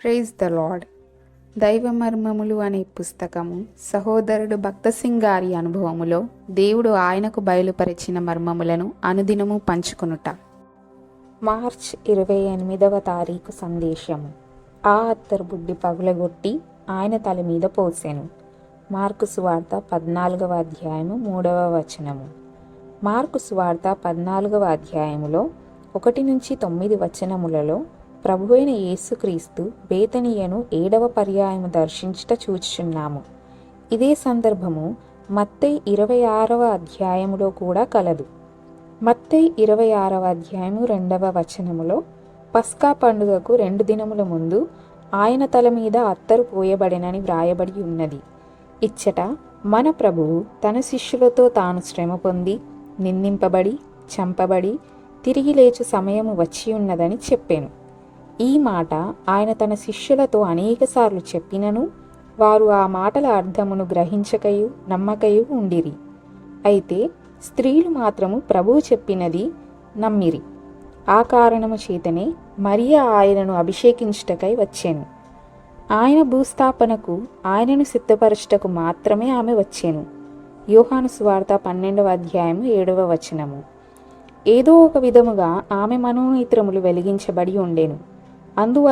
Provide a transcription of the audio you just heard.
Praise the lord. దైవ మర్మములు అనే పుస్తకము సహోదరుడు భక్తసింగ్ గారి అనుభవములో దేవుడు ఆయనకు బయలుపరిచిన మర్మములను అనుదినము పంచుకొనుట. మార్చ్ 28వ తారీఖు సందేశము. ఆ అత్తరు బుడ్డి పగులగొట్టి ఆయన తల మీద పోసెను. మార్కు సువార్త 14వ అధ్యాయము 3వ వచనము. మార్కు సువార్త 14వ అధ్యాయములో 1-9 వచనములలో ప్రభువైన యేసుక్రీస్తు బేతనీయను 7వ పర్యాయము దర్శించుట చూచుచున్నాము. ఇదే సందర్భము మత్తయి 26వ అధ్యాయములో కూడా కలదు. మత్తయి 26వ అధ్యాయము 2వ వచనములో పస్కా పండుగకు 2 దినముల ముందు ఆయన తల మీద అత్తరు పోయబడెనని వ్రాయబడి ఉన్నది. ఇచ్చట మన ప్రభువు తన శిష్యులతో తాను శ్రమ పొంది నిందింపబడి చంపబడి తిరిగి లేచు సమయము వచ్చి ఉన్నదని చెప్పాను. ఈ మాట ఆయన తన శిష్యులతో అనేకసార్లు చెప్పినను వారు ఆ మాటల అర్థమును గ్రహించకయు నమ్మకయు ఉండిరి. అయితే స్త్రీలు మాత్రము ప్రభువు చెప్పినది నమ్మిరి. ఆ కారణము చేతనే మరియా ఆయనను అభిషేకించుటకై వచ్చెను. ఆయన భూస్థాపనకు ఆయనను సిద్ధపరచుటకు మాత్రమే ఆమె వచ్చెను. యోహాను సువార్త 12వ అధ్యాయము 7వ వచనము. ఏదో ఒక విధముగా ఆమె మనోనేత్రములు వెలిగించబడి ఉండెను. అందువల్ల